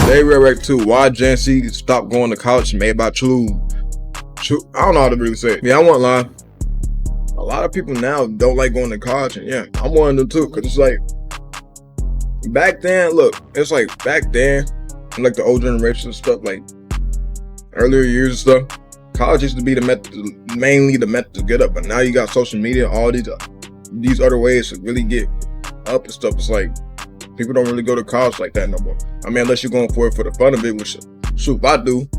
They react to why Gen Z stopped going to college and made by True. I don't know how to really say it. Yeah, I won't lie. A lot of people now don't like going to college, and yeah, I'm one of them too. Cause it's like back then. Look, it's like back then, like the old generation stuff, like earlier years and stuff. College used to be the method, mainly the method to get up, but now you got social media, all these other ways to really get up and stuff. It's like people don't really go to college like that no more. I mean, unless you're going for it for the fun of it, which shoot, if I do,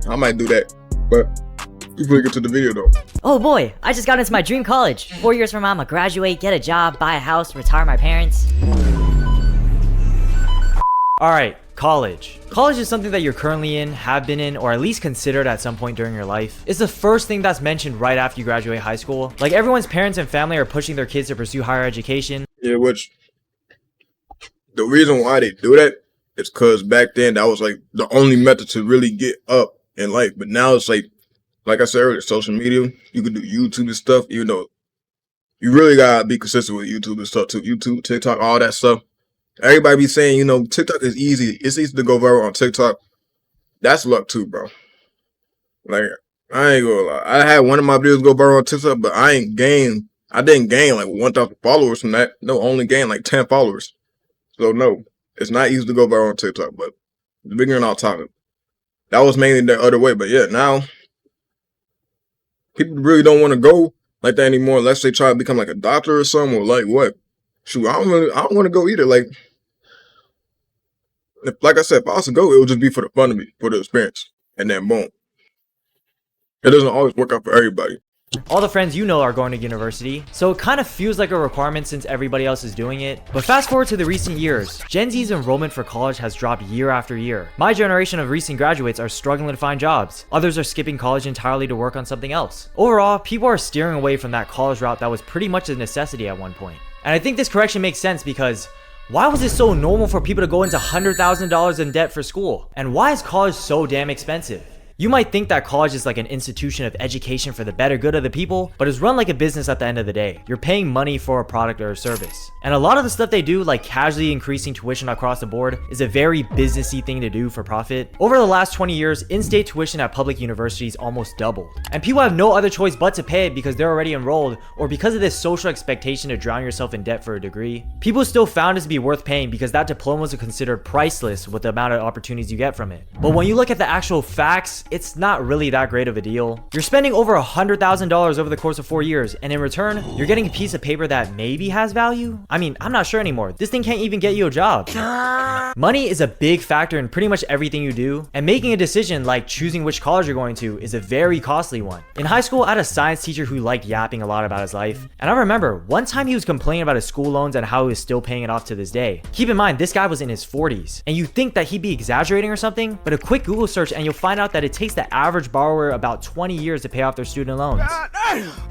I might do that. But before we get to the video though. Oh boy, I just got into my dream college. 4 years from now, I'm gonna graduate, get a job, buy a house, retire my parents. Alright, college. College is something that you're currently in, have been in, or at least considered at some point during your life. It's the first thing that's mentioned right after you graduate high school. Like everyone's parents and family are pushing their kids to pursue higher education. Yeah, which the reason why they do that is because back then that was like the only method to really get up in life. But now it's like I said earlier, social media, you can do YouTube and stuff, even though you really gotta be consistent with YouTube and stuff too. YouTube, TikTok, all that stuff. Everybody be saying, you know, TikTok is easy. It's easy to go viral on TikTok. That's luck too, bro. Like, I ain't gonna lie. I had one of my videos go viral on TikTok, but I didn't gain like 1,000 followers from that. No, only gained like 10 followers. So no, it's not easy to go viral on TikTok, but the bigger and all time. That was mainly the other way. But yeah, now people really don't want to go like that anymore unless they try to become like a doctor or something, or like what? Shoot, I don't want to go either. Like I said, if I was to go, it would just be for the fun of it, for the experience. And then boom. It doesn't always work out for everybody. All the friends you know are going to university, so it kind of feels like a requirement since everybody else is doing it. But fast forward to the recent years, Gen Z's enrollment for college has dropped year after year. My generation of recent graduates are struggling to find jobs. Others are skipping college entirely to work on something else. Overall, people are steering away from that college route that was pretty much a necessity at one point. And I think this correction makes sense because why was it so normal for people to go into $100,000 in debt for school? And why is college so damn expensive? You might think that college is like an institution of education for the better good of the people, but it's run like a business at the end of the day. You're paying money for a product or a service. And a lot of the stuff they do, like casually increasing tuition across the board, is a very businessy thing to do for profit. Over the last 20 years, in-state tuition at public universities almost doubled. And people have no other choice but to pay it because they're already enrolled, or because of this social expectation to drown yourself in debt for a degree. People still found it to be worth paying because that diplomas are considered priceless with the amount of opportunities you get from it. But when you look at the actual facts, it's not really that great of a deal. You're spending over $100,000 over the course of 4 years, and in return, you're getting a piece of paper that maybe has value? I mean, I'm not sure anymore. This thing can't even get you a job. Money is a big factor in pretty much everything you do, and making a decision like choosing which college you're going to is a very costly one. In high school, I had a science teacher who liked yapping a lot about his life, and I remember one time he was complaining about his school loans and how he was still paying it off to this day. Keep in mind, this guy was in his 40s, and you'd think that he'd be exaggerating or something, but a quick Google search and you'll find out that it takes the average borrower about 20 years to pay off their student loans.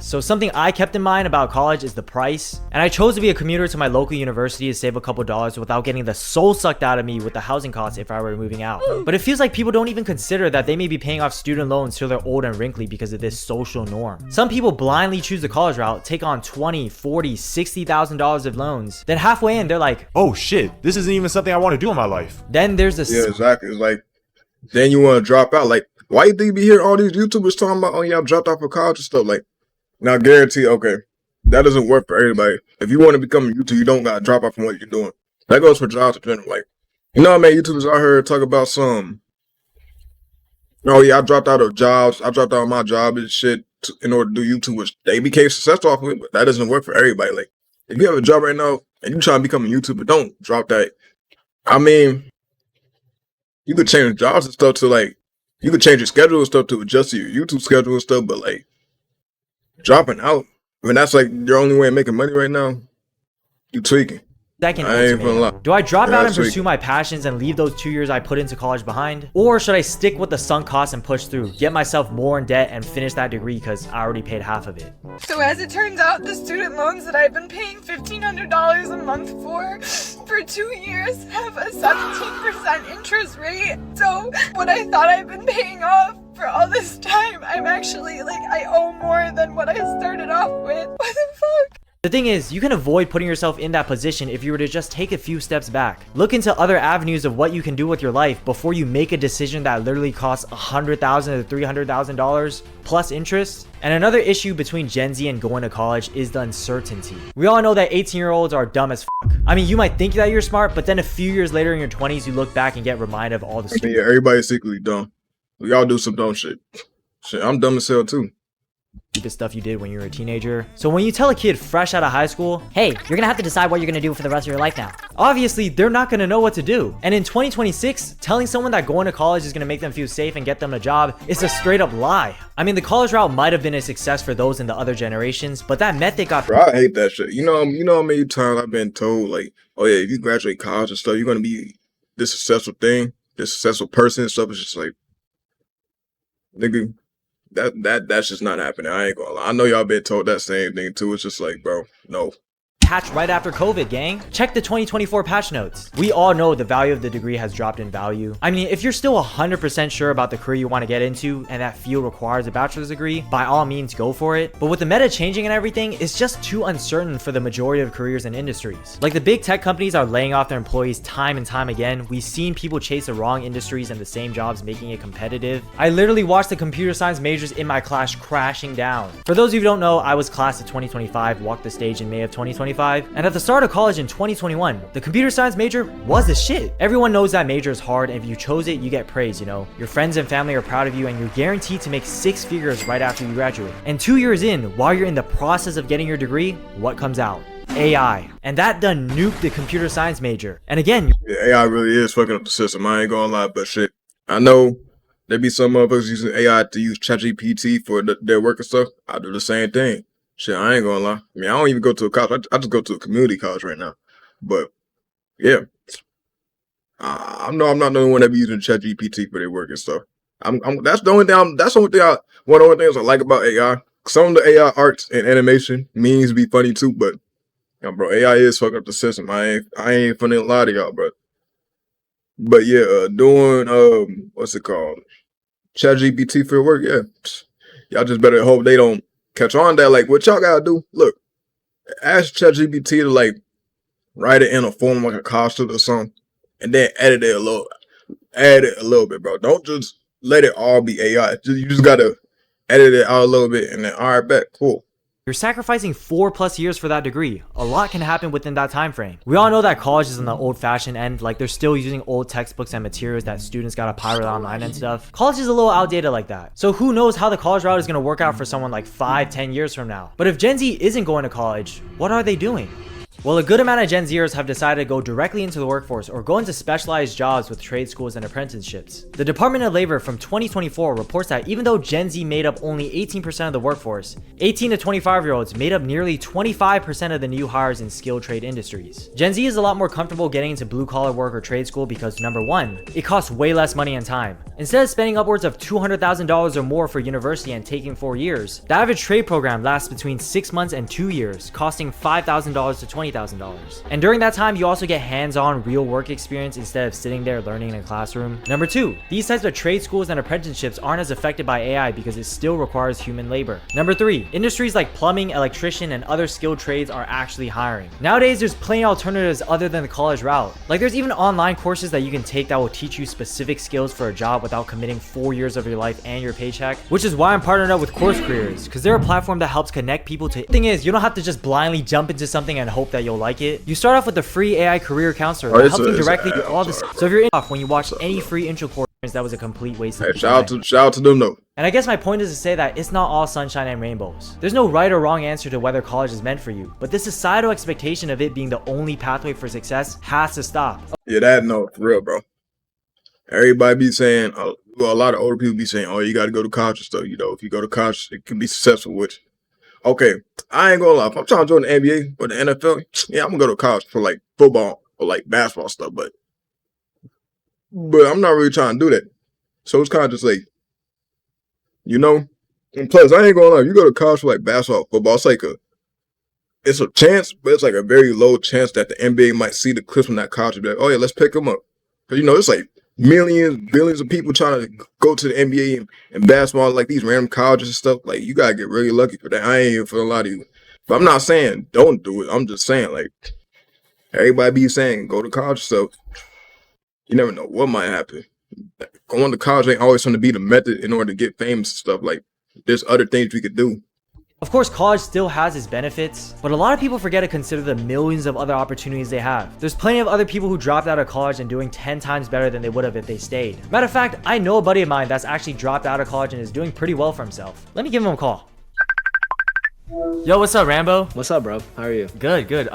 So something I kept in mind about college is the price, and I chose to be a commuter to my local university to save a couple dollars without getting the soul sucked out of me with the housing costs if I were moving out. But it feels like people don't even consider that they may be paying off student loans till they're old and wrinkly because of this social norm. Some people blindly choose the college route, take on $20, $40, $60,000 of loans, then halfway in they're like, oh shit, this isn't even something I want to do in my life. Then there's this. Yeah, exactly. It's like then you want to drop out. Like, why you think you be hearing all these YouTubers talking about, oh yeah, I dropped out of college and stuff? Like, now guarantee, okay, that doesn't work for everybody. If you want to become a YouTuber, you don't got to drop out from what you're doing. That goes for jobs in general. Like, you know how many YouTubers I heard talk about oh yeah, I dropped out of jobs. I dropped out of my job and shit in order to do YouTube, which they became successful off of it, but that doesn't work for everybody. Like, if you have a job right now and you trying to become a YouTuber, don't drop that. I mean, you could change jobs and stuff to like, you could change your schedule and stuff to adjust to your YouTube schedule and stuff, but like dropping out, I mean, that's like your only way of making money right now. You tweaking. Second I ain't gonna lie. Do I drop out and sweet. pursue my passions and leave those 2 years I put into college behind? Or should I stick with the sunk costs and push through, get myself more in debt and finish that degree because I already paid half of it? So as it turns out, the student loans that I've been paying $1,500 a month for 2 years have a 17% interest rate. So what I thought I've been paying off for all this time, I'm actually like, I owe more than what I started off with. What the fuck? The thing is, you can avoid putting yourself in that position if you were to just take a few steps back. Look into other avenues of what you can do with your life before you make a decision that literally costs $100,000 to $300,000 plus interest. And another issue between Gen Z and going to college is the uncertainty. We all know that 18-year-olds are dumb as fuck. I mean, you might think that you're smart, but then a few years later in your 20s, you look back and get reminded of all the I mean, yeah, everybody's secretly dumb. We all do some dumb shit. Shit, I'm dumb as hell too. stupid stuff you did when you were a teenager. So when you tell a kid fresh out of high school, Hey, you're gonna have to decide what you're gonna do for the rest of your life now. obviously they're not going to know what to do. And in 2026, telling someone that going to college is going to make them feel safe and get them a job is a straight up lie. I mean, the college route might have been a success for those in the other generations, but that method got Bro, I hate that shit. You know how many times I've been told, like, oh yeah, if you graduate college and stuff, you're gonna be this successful thing, this successful person and stuff. It's just like, nigga, that's just not happening. I ain't gonna lie. I know y'all been told that same thing too. It's just like, bro, no. patch right after COVID, gang. Check the 2024 patch notes. We all know the value of the degree has dropped in value. I mean, if you're still 100% sure about the career you want to get into and that field requires a bachelor's degree, by all means go for it. But with the meta changing and everything, it's just too uncertain for the majority of careers and industries. Like the big tech companies are laying off their employees time and time again. We've seen people chase the wrong industries and the same jobs, making it competitive. I literally watched the computer science majors in my class crashing down. For those of you who don't know, I was class of 2025, walked the stage in May of 2025. And at the start of college in 2021, the computer science major was the shit. Everyone knows that major is hard, and if you chose it, you get praise, you know. Your friends and family are proud of you, and you're guaranteed to make 6 figures right after you graduate. And 2 years in, while you're in the process of getting your degree, what comes out? AI. And that done nuked the computer science major. And again, Yeah, AI really is fucking up the system. I ain't gonna lie, but shit, I know there be some motherfuckers using AI to use ChatGPT for their work and stuff. I do the same thing. Shit, I ain't gonna lie. I mean, I don't even go to a college. I just go to a community college right now. But yeah, I'm not the only one that be using ChatGPT for their work and stuff. That's the only thing. That's the only thing. One of the only things I like about AI. Some of the AI arts and animation means be funny too, but bro, AI is fucking up the system. I ain't funny to lie to y'all, bro. But yeah, doing what's it called? ChatGPT for your work, yeah. Y'all just better hope they don't catch on that. Like, what y'all gotta do? Look, ask ChatGPT to like write it in a form like a costume or something, and then add it a little bit, bro. Don't just let it all be AI. You just gotta edit it out a little bit, and then all right, bet, cool. you're sacrificing 4+ years for that degree. A lot can happen within that time frame. We all know that college is on the old-fashioned end, like they're still using old textbooks and materials that students gotta pirate online and stuff. College is a little outdated like that. So who knows how the college route is gonna work out for someone like 5-10 years from now. But if Gen Z isn't going to college, what are they doing? Well, a good amount of Gen Zers have decided to go directly into the workforce or go into specialized jobs with trade schools and apprenticeships. The Department of Labor from 2024 reports that even though Gen Z made up only 18% of the workforce, 18 to 25-year-olds made up nearly 25% of the new hires in skilled trade industries. Gen Z is a lot more comfortable getting into blue-collar work or trade school because number one, it costs way less money and time. Instead of spending upwards of $200,000 or more for university and taking 4 years, the average trade program lasts between 6 months and 2 years, costing $5,000 to $20,000. And during that time, you also get hands-on real work experience instead of sitting there learning in a classroom. Number two, these types of trade schools and apprenticeships aren't as affected by AI because it still requires human labor. Number three, industries like plumbing, electrician, and other skilled trades are actually hiring. Nowadays, there's plenty of alternatives other than the college route. Like there's even online courses that you can take that will teach you specific skills for a job without committing 4 years of your life and your paycheck, which is why I'm partnered up with Course Careers, because they're a platform that helps connect people to. The thing is, you don't have to just blindly jump into something and hope that you'll like it. You start off with the free AI career counselor that helps you directly do all this. So if you're off when you watch any free intro course, that was a complete waste of time. Shout out to them though. And I guess my point is to say that it's not all sunshine and rainbows. There's no right or wrong answer to whether college is meant for you, but this societal expectation of it being the only pathway for success has to stop. Yeah, for real, bro. Everybody be saying, well, a lot of older people be saying, oh, you got to go to college and stuff. You know, if you go to college, it can be successful with you. Okay, I ain't gonna lie. If I'm trying to join the NBA or the NFL, yeah, I'm gonna go to college for like football or like basketball stuff, but I'm not really trying to do that. So it's kind of just like, you know, and plus I ain't gonna lie, you go to college for like basketball, football, it's a chance, but it's like a very low chance that the NBA might see the clips from that college and be like, oh yeah, let's pick them up. Cause you know, it's like millions, billions of people trying to go to the NBA and basketball, like these random colleges and stuff. Like, you gotta get really lucky for that. I ain't even for a lot of you. But I'm not saying don't do it. I'm just saying like everybody be saying go to college, so you never know what might happen. Going to college ain't always going to be the method in order to get famous and stuff. Like there's other things we could do. Of course, college still has its benefits, but a lot of people forget to consider the millions of other opportunities they have. There's plenty of other people who dropped out of college and doing 10 times better than they would have if they stayed. Matter of fact, I know a buddy of mine that's actually dropped out of college and is doing pretty well for himself. Let me give him a call. Yo, what's up, Rambo? What's up, bro? How are you? Good, good.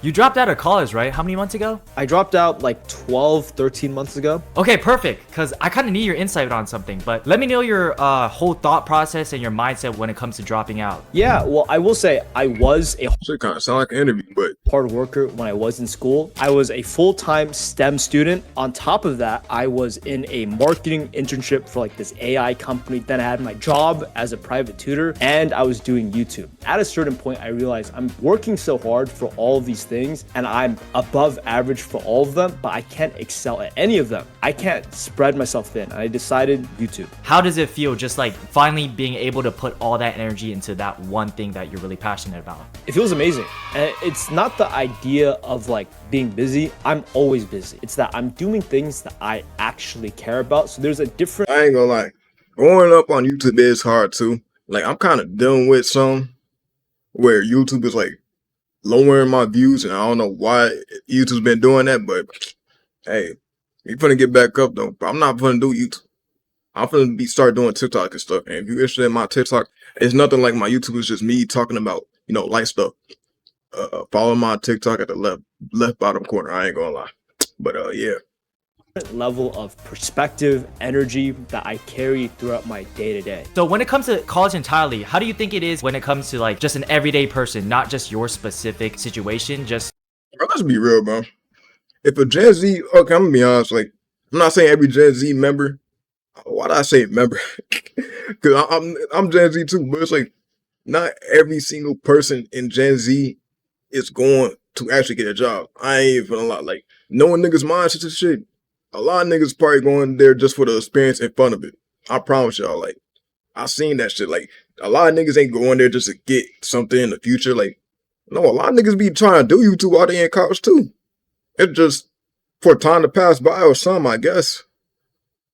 You dropped out of college, right? How many months ago? I dropped out like 12, 13 months ago. Okay, perfect. Because I kind of need your insight on something, but let me know your whole thought process and your mindset when it comes to dropping out. Yeah, well, I will say I was a Shit kind of sound like an interview, but hard worker when I was in school. I was a full-time STEM student. On top of that, I was in a marketing internship for like this AI company. Then I had my job as a private tutor and I was doing YouTube. At a certain point, I realized I'm working so hard for all of these things and I'm above average for all of them, but I can't excel at any of them. I can't spread myself thin. And I decided YouTube. How does it feel just like finally being able to put all that energy into that one thing that you're really passionate about? It feels amazing. And it's not the idea of like being busy. I'm always busy. It's that I'm doing things that I actually care about. So there's a different I ain't gonna lie. Growing up on YouTube is hard too. Like I'm kind of dealing with some where YouTube is like lowering my views, and I don't know why YouTube's been doing that, but hey, we finna get back up though. But I'm not finna do YouTube. I'm finna start doing TikTok and stuff. And if you're interested in my TikTok, it's nothing like my YouTube. It's just me talking about, light stuff. Follow my TikTok at the left bottom corner. I ain't gonna lie. But yeah. level of perspective, energy that I carry throughout my day-to-day. So when it comes to college entirely, how do you think it is when it comes to like just an everyday person, not just your specific situation, just Bro, let's be real, bro. If a Gen Z, okay, I'm gonna be honest, like, I'm not saying every Gen Z member. Why did I say member? Because I'm Gen Z too, but it's like, not every single person in Gen Z is going to actually get a job. I ain't even a lot. Like, knowing niggas' mindsets and shit, a lot of niggas probably going there just for the experience and fun of it. I promise y'all, like, I seen that shit. Like, a lot of niggas ain't going there just to get something in the future. Like, no, a lot of niggas be trying to do YouTube while they in college too. It's just for time to pass by or something, I guess.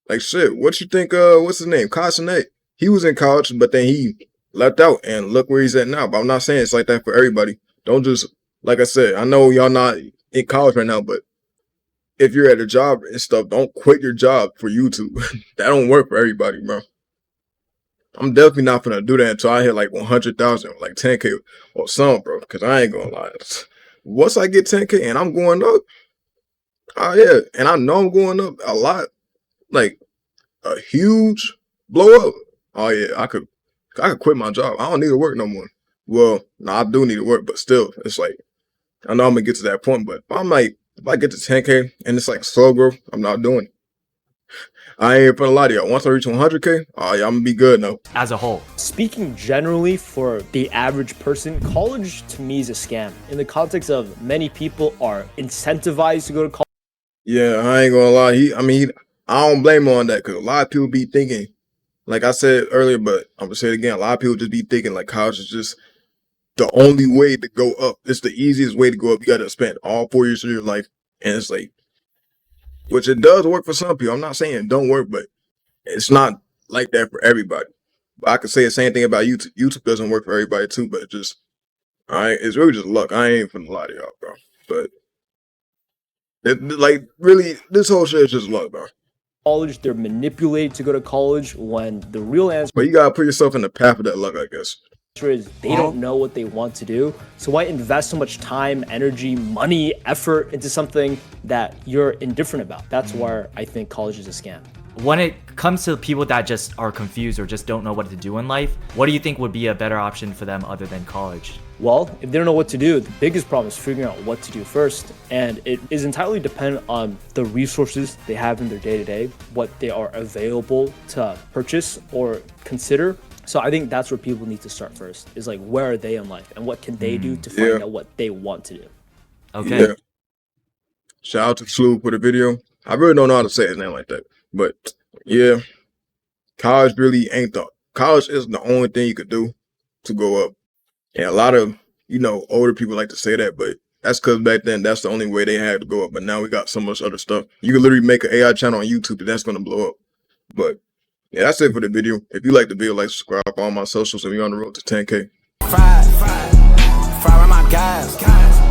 Like, shit, what you think, what's his name? Casanet. He was in college, but then he left out, and look where he's at now. But I'm not saying it's like that for everybody. Don't just, like I said, I know y'all not in college right now, but if you're at a job and stuff, don't quit your job for YouTube. That don't work for everybody, bro. I'm definitely not gonna do that until I hit like 100,000, like 10K or something, bro. Because I ain't gonna lie. Once I get 10K and I'm going up, oh yeah, and I know I'm going up a lot, like a huge blow up. Oh yeah, I could quit my job. I don't need to work no more. Well, no, I do need to work, but still, it's like I know I'm gonna get to that point. But I'm like, if I get to 10K and it's like slow growth, I'm not doing it. I ain't gonna lie to y'all. Once I reach 100K, oh yeah, I'm gonna be good now. as a whole? Speaking generally for the average person, college to me is a scam. In the context of many people are incentivized to go to college. Yeah, I ain't gonna lie. I don't blame him on that because a lot of people be thinking, like I said earlier, but I'm gonna say it again. A lot of people just be thinking like college is just the only way to go up. It's the easiest way to go up. You gotta spend all 4 years of your life, and it's like, which it does work for some people. I'm not saying it don't work, but it's not like that for everybody. But I could say the same thing about YouTube. YouTube doesn't work for everybody too, but it's really just luck. I ain't finna lie to y'all, bro. But really, this whole shit is just luck, bro. College, they're manipulated to go to college when the real answer But you gotta put yourself in the path of that luck, I guess. is they don't know what they want to do. So why invest so much time, energy, money, effort into something that you're indifferent about? That's where I think college is a scam. When it comes to people that just are confused or just don't know what to do in life, what do you think would be a better option for them other than college? Well, if they don't know what to do, the biggest problem is figuring out what to do first. And it is entirely dependent on the resources they have in their day-to-day, what they are available to purchase or consider. So I think that's where people need to start first, is like, where are they in life and what can they do to find out what they want to do? Okay. Yeah. Shout out to Slew for the video. I really don't know how to say his name like that. But yeah, college is the only thing you could do to go up. And a lot of, older people like to say that, but that's because back then that's the only way they had to go up. But now we got so much other stuff. You can literally make an AI channel on YouTube and that's gonna blow up. But yeah, that's it for the video. If you like the video, like, subscribe, follow my socials, and we on the road to 10K. Fry with my guys.